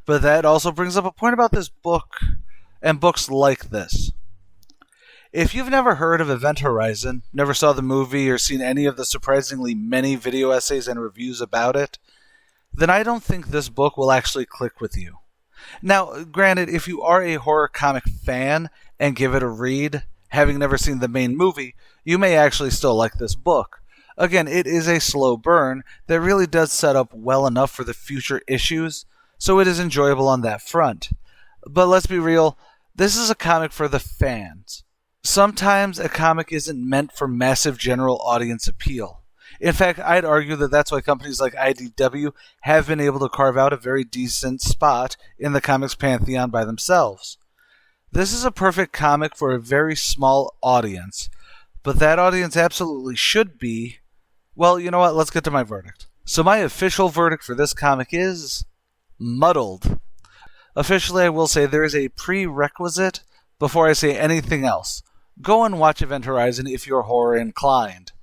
But that also brings up a point about this book, and books like this. If you've never heard of Event Horizon, never saw the movie, or seen any of the surprisingly many video essays and reviews about it, then I don't think this book will actually click with you. Now, granted, if you are a horror comic fan and give it a read, having never seen the main movie, you may actually still like this book. Again, it is a slow burn that really does set up well enough for the future issues, so it is enjoyable on that front. But let's be real, this is a comic for the fans. Sometimes a comic isn't meant for massive general audience appeal. In fact, I'd argue that that's why companies like IDW have been able to carve out a very decent spot in the comics pantheon by themselves. This is a perfect comic for a very small audience, but that audience absolutely should be... Well, you know what? Let's get to my verdict. So my official verdict for this comic is... muddled. Officially, I will say there is a prerequisite before I say anything else. Go and watch Event Horizon if you're horror inclined.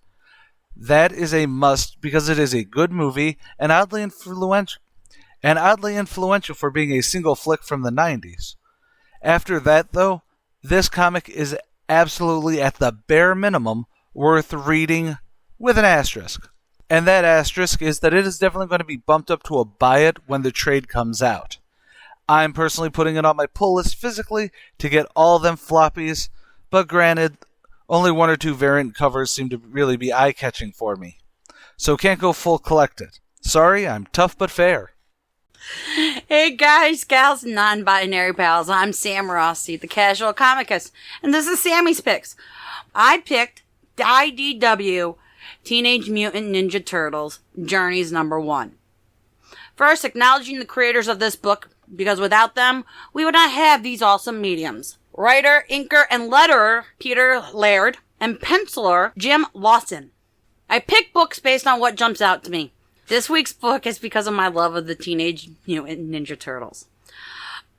That is a must because it is a good movie and oddly influential for being a single flick from the 90s. After that, though, this comic is absolutely at the bare minimum worth reading with an asterisk. And that asterisk is that it is definitely going to be bumped up to a buy it when the trade comes out. I'm personally putting it on my pull list physically to get all them floppies, but granted, only one or two variant covers seem to really be eye-catching for me. So can't go full collected. Sorry, I'm tough but fair. Hey guys, gals, and non-binary pals, I'm Sam Rossi, the Casual Comicist, and this is Sammy's Picks. I picked IDW Teenage Mutant Ninja Turtles Journeys #1. First, acknowledging the creators of this book, because without them, we would not have these awesome mediums. Writer, inker, and letterer Peter Laird, and penciler Jim Lawson. I pick books based on what jumps out to me. This week's book is because of my love of the Teenage Mutant Ninja Turtles.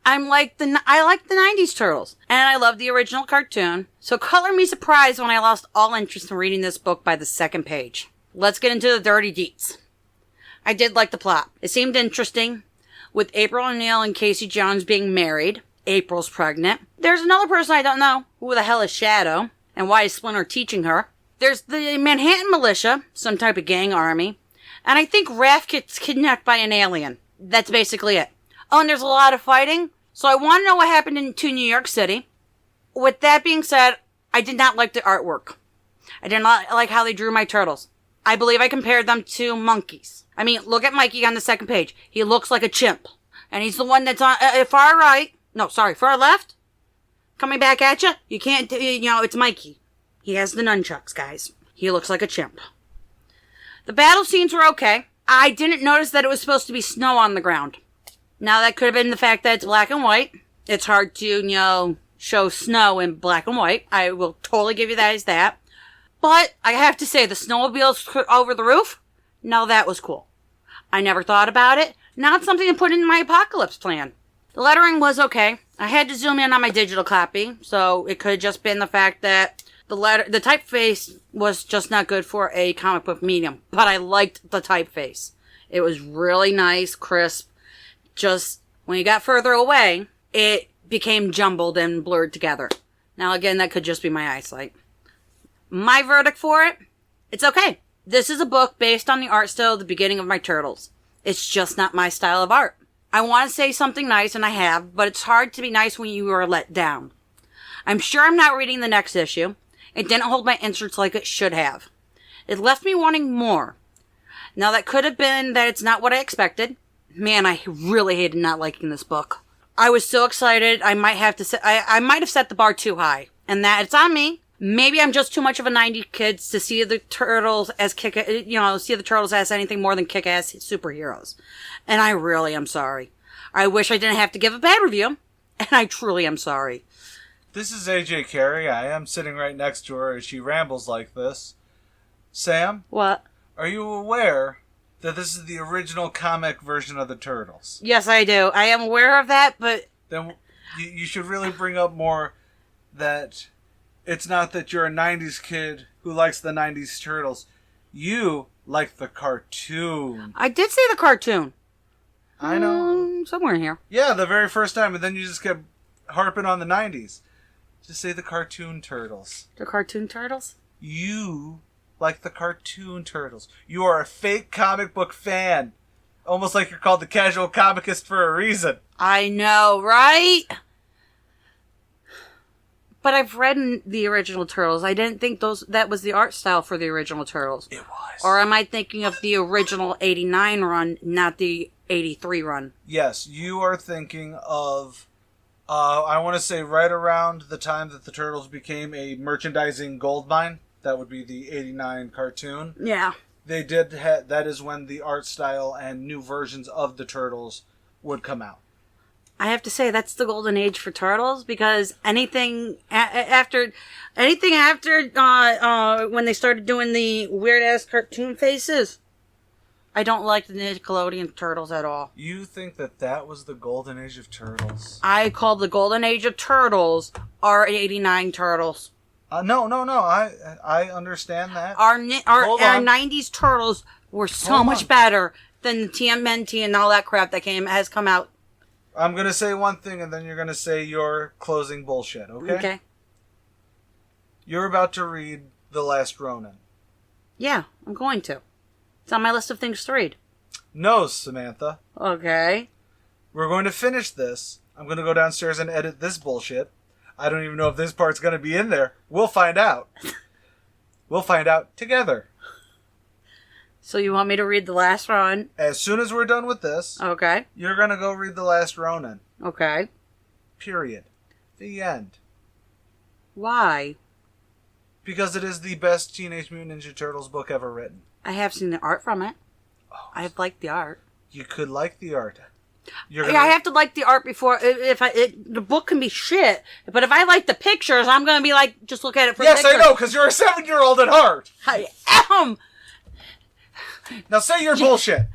I like the 90s Turtles, and I love the original cartoon, so color me surprised when I lost all interest in reading this book by the second page. Let's get into the dirty deets. I did like the plot. It seemed interesting, with April O'Neil and Casey Jones being married. April's pregnant. There's another person I don't know. Who the hell is Shadow? And why is Splinter teaching her? There's the Manhattan Militia, some type of gang army. And I think Raph gets kidnapped by an alien. That's basically it. Oh, and there's a lot of fighting. So I want to know what happened to New York City. With that being said, I did not like the artwork. I did not like how they drew my turtles. I believe I compared them to monkeys. I mean, look at Mikey on the second page. He looks like a chimp. And he's the one that's on far right. No, sorry, far left. Coming back at you. You can't, it's Mikey. He has the nunchucks, guys. He looks like a chimp. The battle scenes were okay. I didn't notice that it was supposed to be snow on the ground. Now, that could have been the fact that it's black and white. It's hard to, show snow in black and white. I will totally give you that as that. But I have to say, the snowmobiles over the roof, now that was cool. I never thought about it. Not something to put in my apocalypse plan. The lettering was okay. I had to zoom in on my digital copy, so it could have just been the fact that the typeface was just not good for a comic book medium. But I liked the typeface. It was really nice, crisp. Just when you got further away, it became jumbled and blurred together. Now again, that could just be my eyesight. My verdict for it? It's okay. This is a book based on the art style of the beginning of my Turtles. It's just not my style of art. I want to say something nice, and I have, but it's hard to be nice when you are let down. I'm sure I'm not reading the next issue. It didn't hold my interest like it should have. It left me wanting more. Now, that could have been that it's not what I expected. Man, I really hated not liking this book. I was so excited, I might have set the bar too high. And that it's on me. Maybe I'm just too much of a 90s kid to see the Turtles as see the Turtles as anything more than kick-ass superheroes. And I really am sorry. I wish I didn't have to give a bad review. And I truly am sorry. This is AJ Carey. I am sitting right next to her as she rambles like this. Sam? What? Are you aware that this is the original comic version of the Turtles? Yes, I do. I am aware of that, but... Then you should really bring up more that it's not that you're a 90s kid who likes the 90s Turtles. You like the cartoon. I did see the cartoon. I know. Somewhere in here. Yeah, the very first time, and then you just kept harping on the 90s. Just say the cartoon Turtles. The cartoon Turtles? You like the cartoon Turtles. You are a fake comic book fan. Almost like you're called the casual comicist for a reason. I know, right? But I've read the original Turtles. I didn't think that was the art style for the original Turtles. It was. Or am I thinking of the original 89 run, not the 83 run? Yes, you are thinking of, I want to say right around the time that the Turtles became a merchandising goldmine. That would be the 89 cartoon. Yeah. They did, that is when the art style and new versions of the Turtles would come out. I have to say that's the golden age for Turtles, because anything after when they started doing the weird ass cartoon faces, I don't like the Nickelodeon Turtles at all. You think that was the golden age of Turtles? I call the golden age of Turtles our 89 Turtles. No. I understand that. Our 90s Turtles were so much better than the TMNT and all that crap that has come out. I'm going to say one thing, and then you're going to say your closing bullshit, okay? Okay. You're about to read The Last Ronin. Yeah, I'm going to. It's on my list of things to read. No, Samantha. Okay. We're going to finish this. I'm going to go downstairs and edit this bullshit. I don't even know if this part's going to be in there. We'll find out. We'll find out together. So you want me to read The Last Ronin? As soon as we're done with this, Okay. you're going to go read The Last Ronin. Okay. Period. The end. Why? Because it is the best Teenage Mutant Ninja Turtles book ever written. I have seen the art from it. Oh, I've liked the art. you could like the art. I have to like the art before. The book can be shit, but if I like the pictures, I'm going to be like, just look at it for Yes, pictures. I know, because you're a 7-year-old at heart. I am. Now say your bullshit.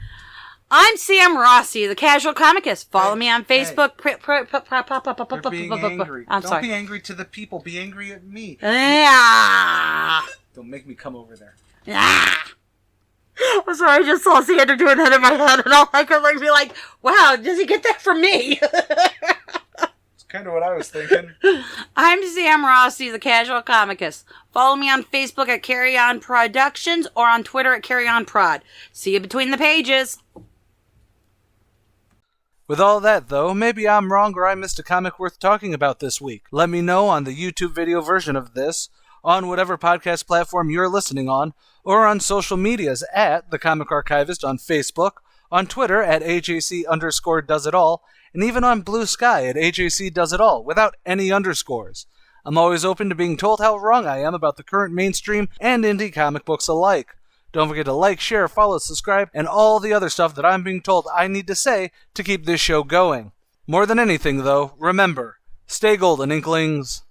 I'm Sam Rossi, the casual comicist. Follow me on Facebook. You're being angry. I'm Don't sorry. be angry to the people. Be angry at me. Yeah. Don't make me come over there. Yeah. I'm sorry, I just saw Xander doing that in my head, and all I could be like, wow, does he get that from me? It's kind of what I was thinking. I'm Sam Rossi, the casual comicist. Follow me on Facebook at Carry On Productions or on Twitter at Carry On Prod. See you between the pages. With all that, though, maybe I'm wrong or I missed a comic worth talking about this week. Let me know on the YouTube video version of this, on whatever podcast platform you're listening on, or on social medias at The Comic Archivist on Facebook, on Twitter at AJC_doesitall, and even on Blue Sky at AJC Does It All, without any underscores. I'm always open to being told how wrong I am about the current mainstream and indie comic books alike. Don't forget to like, share, follow, subscribe, and all the other stuff that I'm being told I need to say to keep this show going. More than anything, though, remember, stay golden, Inklings.